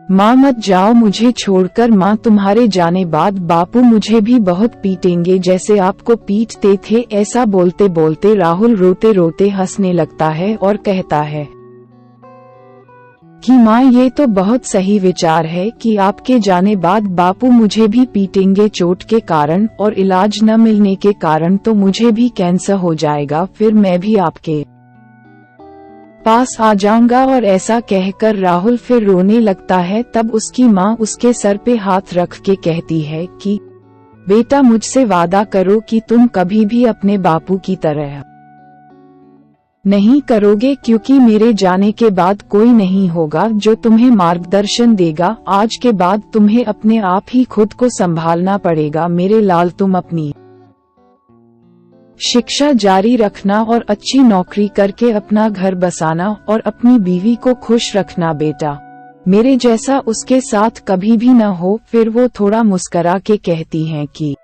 माँ मत जाओ मुझे छोड़कर, माँ तुम्हारे जाने बाद बापू मुझे भी बहुत पीटेंगे जैसे आपको पीटते थे। ऐसा बोलते बोलते राहुल रोते रोते हंसने लगता है और कहता है कि माँ ये तो बहुत सही विचार है कि आपके जाने बाद बापू मुझे भी पीटेंगे चोट के कारण, और इलाज न मिलने के कारण तो मुझे भी कैंसर हो जाएगा, फिर मैं भी आपके पास आ जाऊंगा। और ऐसा कहकर राहुल फिर रोने लगता है। तब उसकी माँ उसके सर पे हाथ रख के कहती है कि बेटा मुझसे वादा करो कि तुम कभी भी अपने बापू की तरह नहीं करोगे, क्योंकि मेरे जाने के बाद कोई नहीं होगा जो तुम्हें मार्गदर्शन देगा। आज के बाद तुम्हें अपने आप ही खुद को संभालना पड़ेगा मेरे लाल, तुम अपनी शिक्षा जारी रखना और अच्छी नौकरी करके अपना घर बसाना और अपनी बीवी को खुश रखना बेटा, मेरे जैसा उसके साथ कभी भी न हो। फिर वो थोड़ा मुस्करा के कहती हैं कि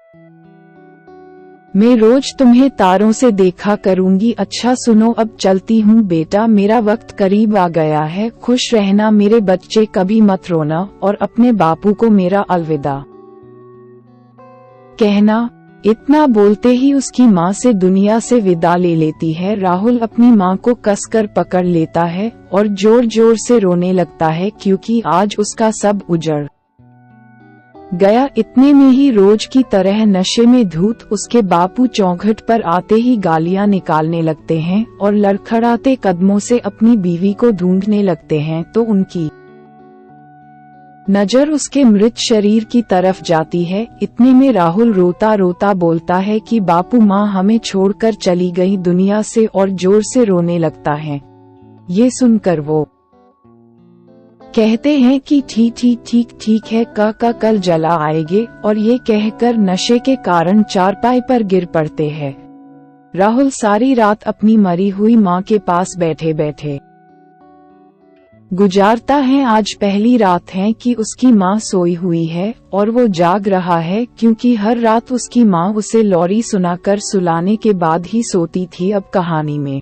मैं रोज तुम्हें तारों से देखा करूंगी। अच्छा सुनो, अब चलती हूँ बेटा, मेरा वक्त करीब आ गया है। खुश रहना मेरे बच्चे, कभी मत रोना, और अपने बापू को मेरा अलविदा कहना। इतना बोलते ही उसकी माँ से दुनिया से विदा ले लेती है। राहुल अपनी माँ को कसकर पकड़ लेता है और जोर जोर से रोने लगता है, क्योंकि आज उसका सब उजड़ गया। इतने में ही रोज की तरह नशे में धूत उसके बापू चौखट पर आते ही गालियां निकालने लगते हैं और लड़खड़ाते कदमों से अपनी बीवी को ढूंढने लगते हैं। तो उनकी नजर उसके मृत शरीर की तरफ जाती है। इतने में राहुल रोता रोता बोलता है कि बापू, माँ हमें छोड़कर चली गई दुनिया से, और जोर से रोने लगता है। ये सुनकर वो कहते हैं कि ठीक है, कल जला आएगे, और ये कहकर नशे के कारण चारपाई पर गिर पड़ते हैं। राहुल सारी रात अपनी मरी हुई माँ के पास बैठे बैठे गुजारता है। आज पहली रात है कि उसकी माँ सोई हुई है और वो जाग रहा है, क्योंकि हर रात उसकी माँ उसे लोरी सुनाकर सुलाने के बाद ही सोती थी। अब कहानी में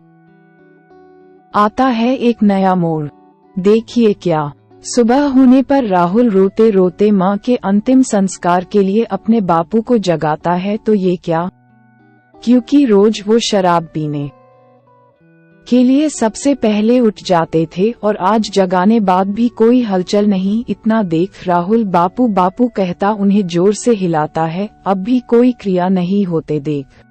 आता है एक नया मोड़। देखिए क्या। सुबह होने पर राहुल रोते रोते माँ के अंतिम संस्कार के लिए अपने बापू को जगाता है। तो ये क्या, क्योंकि रोज वो शराब पीने के लिए सबसे पहले उठ जाते थे और आज जगाने बाद भी कोई हलचल नहीं। इतना देख राहुल बापू बापू कहता उन्हें जोर से हिलाता है। अब भी कोई क्रिया नहीं होते देख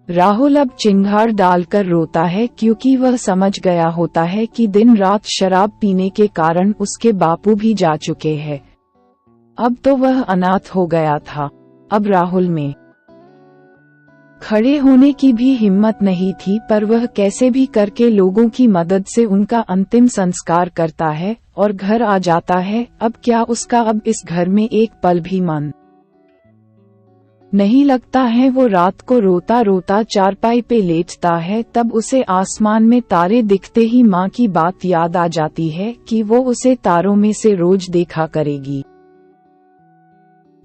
राहुल अब चिंगार डालकर रोता है, क्योंकि वह समझ गया होता है कि दिन रात शराब पीने के कारण उसके बापू भी जा चुके हैं। अब तो वह अनाथ हो गया था। अब राहुल में खड़े होने की भी हिम्मत नहीं थी, पर वह कैसे भी करके लोगों की मदद से उनका अंतिम संस्कार करता है और घर आ जाता है। अब क्या उसका अब इस घर में एक पल भी मन नहीं लगता है। वो रात को रोता रोता चारपाई पे लेटता है। तब उसे आसमान में तारे दिखते ही माँ की बात याद आ जाती है कि वो उसे तारों में से रोज देखा करेगी।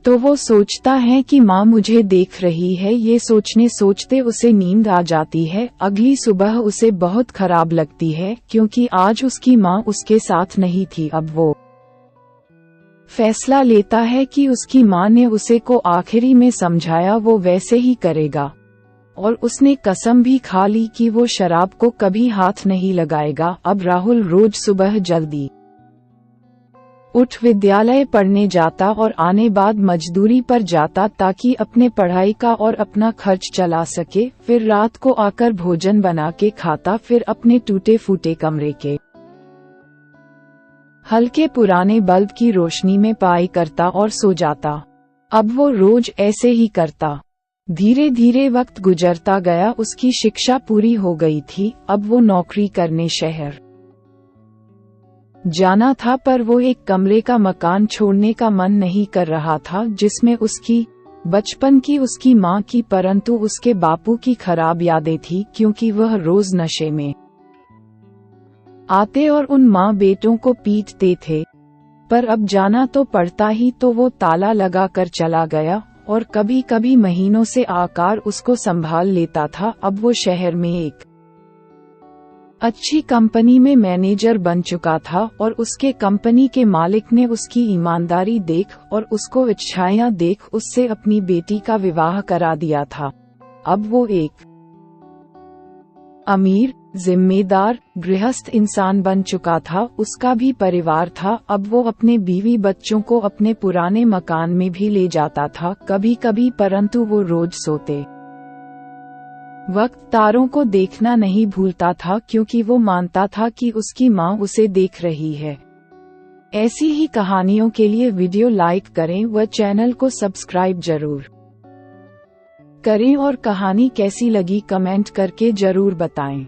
तो वो सोचता है कि माँ मुझे देख रही है। ये सोचने सोचते उसे नींद आ जाती है। अगली सुबह उसे बहुत खराब लगती है, क्योंकि आज उसकी माँ उसके साथ नहीं थी। अब वो फैसला लेता है कि उसकी माँ ने उसे को आखिरी में समझाया वो वैसे ही करेगा, और उसने कसम भी खा ली कि वो शराब को कभी हाथ नहीं लगाएगा। अब राहुल रोज सुबह जल्दी उठ विद्यालय पढ़ने जाता और आने बाद मजदूरी पर जाता, ताकि अपने पढ़ाई का और अपना खर्च चला सके। फिर रात को आकर भोजन बना के खाता, फिर अपने टूटे फूटे कमरे के हल्के पुराने बल्ब की रोशनी में पढ़ाई करता और सो जाता। अब वो रोज ऐसे ही करता। धीरे धीरे वक्त गुजरता गया। उसकी शिक्षा पूरी हो गई थी। अब वो नौकरी करने शहर जाना था, पर वो एक कमरे का मकान छोड़ने का मन नहीं कर रहा था, जिसमें उसकी बचपन की, उसकी माँ की, परंतु उसके बापू की खराब यादें थी, क्योंकि वह रोज नशे में आते और उन माँ बेटों को पीटते थे। पर अब जाना तो पड़ता ही, तो वो ताला लगा कर चला गया, और कभी कभी महीनों से आकार उसको संभाल लेता था। अब वो शहर में एक अच्छी कंपनी में मैनेजर बन चुका था और उसके कंपनी के मालिक ने उसकी ईमानदारी देख और उसको इच्छाएं देख उससे अपनी बेटी का विवाह करा दिया था। अब वो एक अमीर, जिम्मेदार, गृहस्थ इंसान बन चुका था। उसका भी परिवार था। अब वो अपने बीवी बच्चों को अपने पुराने मकान में भी ले जाता था कभी कभी, परंतु वो रोज सोते वक्त तारों को देखना नहीं भूलता था क्योंकि वो मानता था कि उसकी माँ उसे देख रही है। ऐसी ही कहानियों के लिए वीडियो लाइक करें व चैनल को सब्सक्राइब जरूर करें और कहानी कैसी लगी कमेंट करके जरूर बताएं।